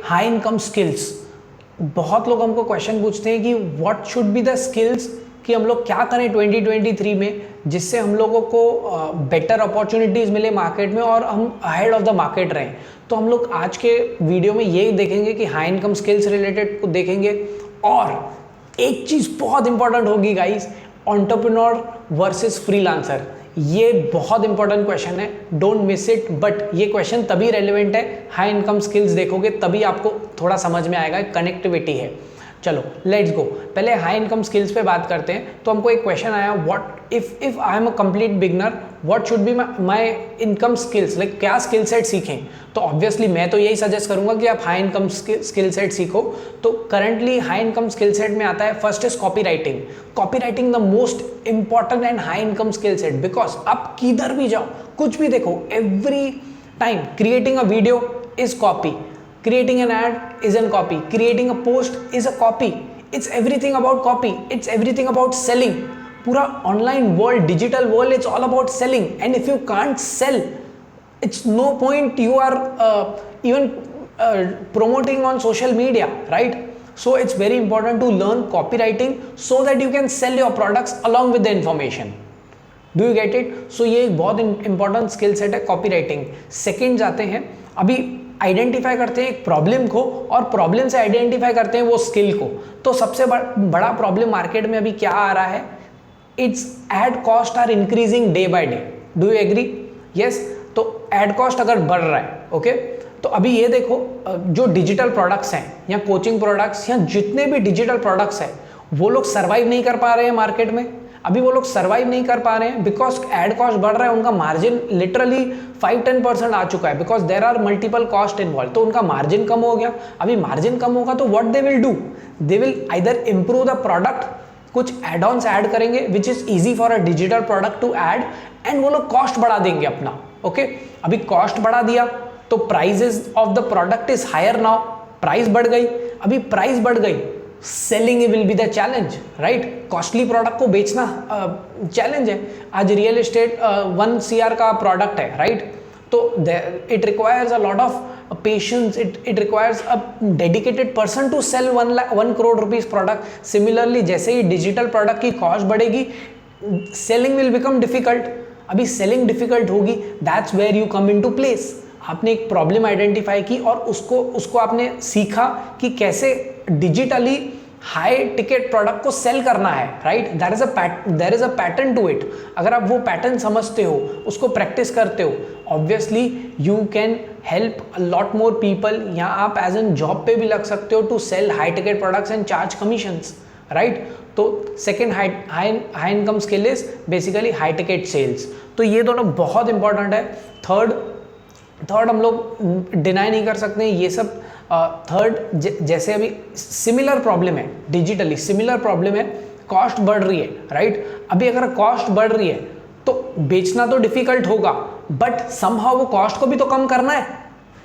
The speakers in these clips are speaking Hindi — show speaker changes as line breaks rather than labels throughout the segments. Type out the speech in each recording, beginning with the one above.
High income skills. बहुत लोग हमको क्वेश्चन पूछते हैं कि what should be the skills, कि हम लोग क्या करें 2023 में जिससे हम लोगों को बेटर अपॉर्चुनिटीज़ मिले मार्केट में और हम अहेड ऑफ द मार्केट रहें। तो हम लोग आज के वीडियो में यही देखेंगे कि हाई इनकम स्किल्स रिलेटेड को देखेंगे। और एक चीज़ बहुत इंपॉर्टेंट होगी गाइस, एंटरप्रेन्योर वर्सेस फ्रीलांसर। ये बहुत इंपॉर्टेंट क्वेश्चन है, डोंट मिस इट। बट ये क्वेश्चन तभी रेलिवेंट है, हाई इनकम स्किल्स देखोगे तभी आपको थोड़ा समझ में आएगा, कनेक्टिविटी है। चलो लेट्स गो, पहले हाई इनकम स्किल्स पे बात करते हैं। तो हमको एक क्वेश्चन आया, what if I am a complete beginner, what should be my income skills, like क्या स्किल सेट सीखें। तो ऑब्वियसली मैं तो यही सजेस्ट करूंगा कि आप हाई इनकम स्किल सेट सीखो। तो currently high income skill set में आता है, first is copy writing. Copy writing the most important and high income skill set, because आप किधर भी जाओ, कुछ भी देखो, every time creating a video is copy, creating an ad is a copy, creating a post is a copy, it's everything about copy, it's everything about selling. पूरा online world, digital world, it's all about selling. And if you can't sell, it's no point you are even promoting on social media, right? So it's very important to learn copywriting so that you can sell your products along with the information. Do you get it? So ये एक बहुत important skill set है कॉपी राइटिंग। सेकेंड जाते हैं, अभी आइडेंटिफाई करते हैं एक प्रॉब्लम को और प्रॉब्लम से आइडेंटिफाई करते हैं वो स्किल को। तो सबसे बड़ा प्रॉब्लम मार्केट में अभी क्या आ रहा है, it's ad cost are increasing day by day. Do you agree? Yes. तो एड कॉस्ट अगर बढ़ रहा है, ओके, तो अभी ये देखो, जो डिजिटल प्रोडक्ट्स हैं या कोचिंग प्रोडक्ट्स या जितने भी डिजिटल प्रोडक्ट्स हैं, वो लोग सर्वाइव नहीं कर पा रहे हैं मार्केट में। अभी वो लोग सर्वाइव नहीं कर पा रहे हैं बिकॉज एड कॉस्ट बढ़ रहा है, उनका मार्जिन लिटरली 5-10% आ चुका है, because there are multiple cost involve. तो उनका मार्जिन कम हो गया। अभी मार्जिन कम होगा तो what they will do, they will either improve the product, कुछ एड ऑन्स ऐड करेंगे which is easy for a digital product to add, and वो लोग कॉस्ट बढ़ा देंगे अपना। ओके, अभी कॉस्ट बढ़ा दिया तो prices of the product is higher now, price बढ़ गई। अभी प्राइस बढ़ गई, selling will be the challenge, right? Costly product को बेचना चैलेंज है। आज रियल एस्टेट 1 CR का प्रोडक्ट है, राइट? तो it requires a lot of patience, it requires a dedicated person to sell 1 crore rupees product. Similarly जैसे ही डिजिटल प्रोडक्ट की कॉस्ट बढ़ेगी, सेलिंग विल बिकम डिफिकल्ट। अभी सेलिंग डिफिकल्ट होगी, that's where you come into place. आपने एक प्रॉब्लम आइडेंटिफाई की और उसको आपने सीखा कि कैसे डिजिटली हाई टिकट प्रोडक्ट को सेल करना है, right? There is a pattern to it. अगर आप वो पैटर्न समझते हो, उसको प्रैक्टिस करते हो, obviously you can help a lot more people. या आप एज एन जॉब पे भी लग सकते हो to sell high ticket products and charge commissions, right? तो second high income skill is basically high ticket sales. तो ये दोनों बहुत इंपॉर्टेंट है। थर्ड हम लोग डिनाई नहीं कर सकते ये सब। थर्ड जैसे अभी सिमिलर प्रॉब्लम है, डिजिटली सिमिलर प्रॉब्लम है, कॉस्ट बढ़ रही है, राइट? अभी अगर कॉस्ट बढ़ रही है तो बेचना तो डिफिकल्ट होगा, बट समहाउ वो कॉस्ट को भी तो कम करना है।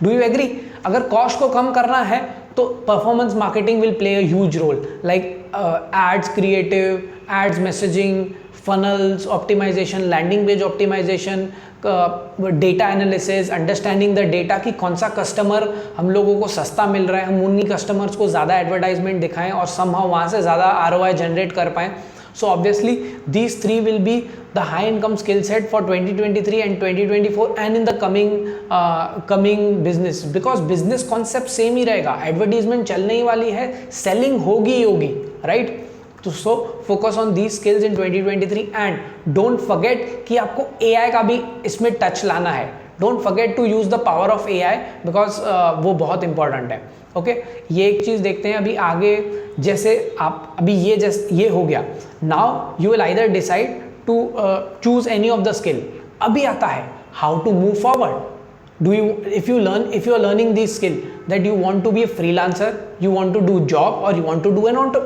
Do you agree? अगर कॉस्ट को कम करना है तो performance marketing will play a huge role, like ads creative, ads messaging, funnels optimization, landing page optimization, data analysis, understanding the data कि कौन सा कस्टमर हम लोगों को सस्ता मिल रहा है, हम उन्हीं कस्टमर्स को ज़्यादा एडवर्टाइजमेंट दिखाएं और समहाउ वहाँ से ज़्यादा ROI जनरेट कर पाएँ। So obviously these three will be the high income skill set for 2023 and 2024 and in the coming business, because business concept same ही रहेगा, एडवर्टीजमेंट चलने ही वाली है, सेलिंग होगी ही होगी, राइट? तो so focus on these skills in 2023 and don't forget कि आपको AI का भी इसमें टच लाना है। Don't forget to use the power of AI because वो बहुत इंपॉर्टेंट है। ओके, ये एक चीज़ देखते हैं अभी आगे। जैसे आप अभी ये हो गया, now you will either decide to choose any of the skill. अभी आता है how to move forward. if you are learning this skill that you want to be a freelancer, you want to do job or you want to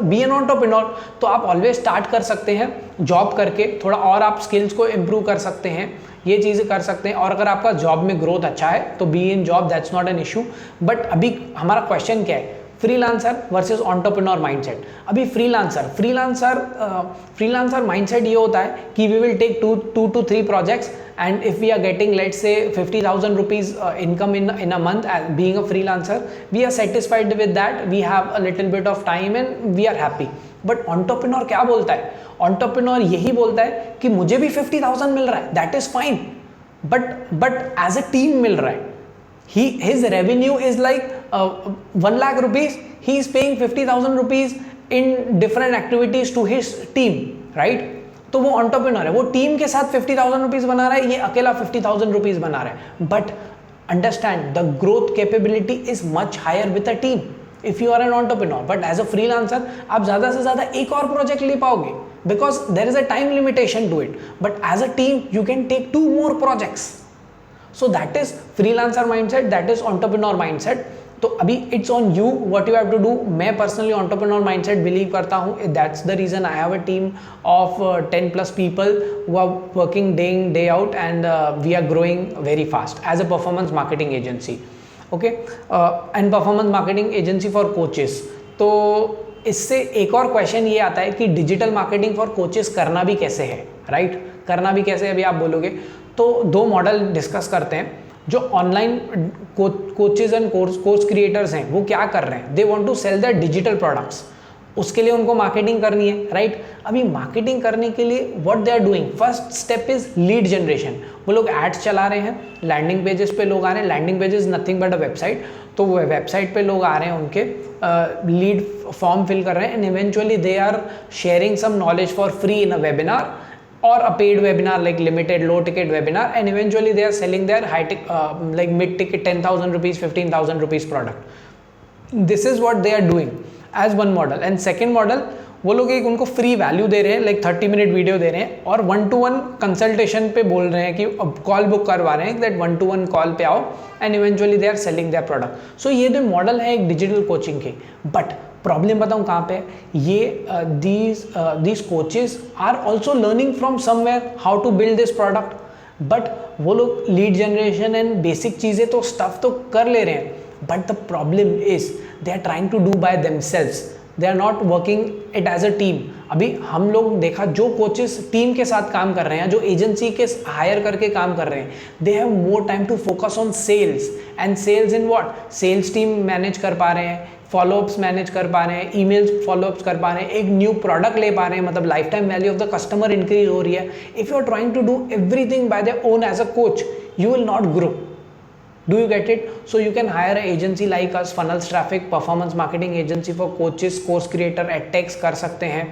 be an entrepreneur, तो आप ऑलवेज स्टार्ट कर सकते हैं जॉब करके, थोड़ा और आप स्किल्स को इम्प्रूव कर सकते हैं, ये चीज़ें कर सकते हैं। और अगर आपका जॉब में ग्रोथ अच्छा है तो be in job, that's not an issue. But अभी हमारा क्वेश्चन क्या है, फ्रीलांसर वर्सेस एंटरप्रेन्योर माइंडसेट। अभी फ्रीलांसर माइंडसेट ये होता है कि we will take 2 to 3 projects and if we are getting let's say 50,000 rupees income in a month as being a freelancer, we are satisfied with that, we have a little bit of time and we are happy. But entrepreneur क्या बोलता है? entrepreneur यही बोलता है कि मुझे भी 50,000 मिल रहा है, that is fine, but as a team मिल रहा है। his revenue is like 1 lakh rupees, he is paying 50,000 rupees in different activities to his team, right? तो वो एंटरप्रेन्योर है, वो टीम के साथ 50,000 रुपीज बना रहा है, ये अकेला 50,000 रुपीज बना रहा है। But understand the growth capability is much higher with a team if you are an entrepreneur. But as a freelancer आप ज्यादा से ज्यादा एक और प्रोजेक्ट ले पाओगे because there is a time limitation to it, but as a team you can take 2 more projects. So that is freelancer mindset, that is entrepreneur mindset. तो अभी it's on you what you have to do. मैं पर्सनली एंटरप्रेन्योर माइंडसेट बिलीव करता हूँ, that's the reason I have a team of 10+ people who are working day in day out and we are growing very fast as a performance marketing agency, okay, and performance marketing agency for coaches। तो इससे एक और क्वेश्चन ये आता है कि डिजिटल मार्केटिंग फॉर कोचेस करना भी कैसे है, राइट? करना भी कैसे है अभी आप बोलोगे। तो 2 मॉडल डिस्कस करते हैं। जो online coaches and course creators हैं वो क्या कर रहे हैं, they want to sell their digital products, उसके लिए उनको मार्केटिंग करनी है, राइट? अभी मार्केटिंग करने के लिए what they are doing, first step is lead generation. वो लोग एड्स चला रहे हैं, लैंडिंग पेजेस पे लोग आ रहे हैं, landing pages nothing but a website, तो वो वेबसाइट पे लोग आ रहे हैं, उनके लीड फॉर्म फिल कर रहे हैं and eventually they are sharing some knowledge for free in a webinar or a paid webinar like limited low ticket webinar, and eventually they are selling their like mid ticket 10,000 rupees 15,000 rupees product. This is what they are doing as one model. And second model, वो लोग एक उनको फ्री वैल्यू दे रहे हैं, लाइक 30 मिनट वीडियो दे रहे हैं और 1-to-1 कंसल्टेशन पे बोल रहे हैं कि कॉल बुक करवा रहे हैं, दैट 1-to-1 कॉल पे आओ and eventually they are selling their product. So ये जो मॉडल है एक डिजिटल कोचिंग के, बट प्रॉब्लम बताऊँ कहाँ पे, ये these coaches are also learning from somewhere how to build this product, but वो लोग लीड जनरेशन एंड बेसिक चीज़ें तो स्टफ तो कर ले रहे हैं, but the problem is they are trying to do by themselves, they are not working it as a team. अभी हम लोग देखा जो कोचेस टीम के साथ काम कर रहे हैं, जो एजेंसी के हायर करके काम कर रहे हैं, they have more time to focus on sales, and sales in what, sales team manage कर पा रहे हैं, फॉलोअप्स मैनेज कर पा रहे हैं, ईमेल्स फॉलोअप्स कर पा रहे हैं, एक न्यू प्रोडक्ट ले पा रहे हैं, मतलब life time value of the customer increase हो रही है। If you are trying to do everything by their own as a coach, you will not grow. Do you get it? So you can hire an agency like us, Funnels Traffic, performance marketing agency for coaches, course creator, edtechs कर सकते हैं,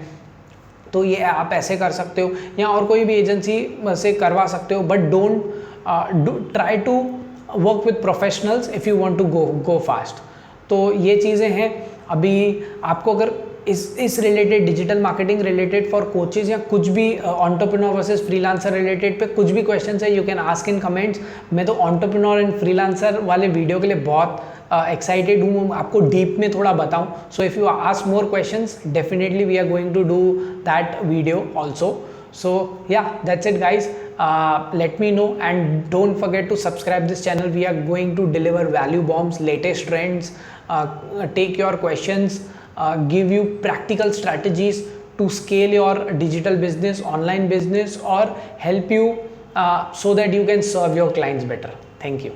तो ये आप ऐसे कर सकते हो या और कोई भी एजेंसी से करवा सकते हो, but don't try to work with professionals if you want to go fast. तो ये चीज़ें हैं। अभी आपको अगर इस related digital marketing related for coaches या कुछ भी एंटरप्रेन्योर वर्सेस फ्रीलांसर रिलेटेड पे कुछ भी क्वेश्चन है, you can ask in comments. मैं तो एंटरप्रेन्योर एंड फ्रीलांसर वाले वीडियो के लिए बहुत एक्साइटेड हूँ, आपको डीप में थोड़ा बताऊँ। So if you ask more questions, definitely we are going to do that video also. So yeah, that's it guys. Let me know and don't forget to subscribe this channel. We are going to deliver value bombs, latest trends, take your questions, give you practical strategies to scale your digital business, online business, or help you so that you can serve your clients better. Thank you.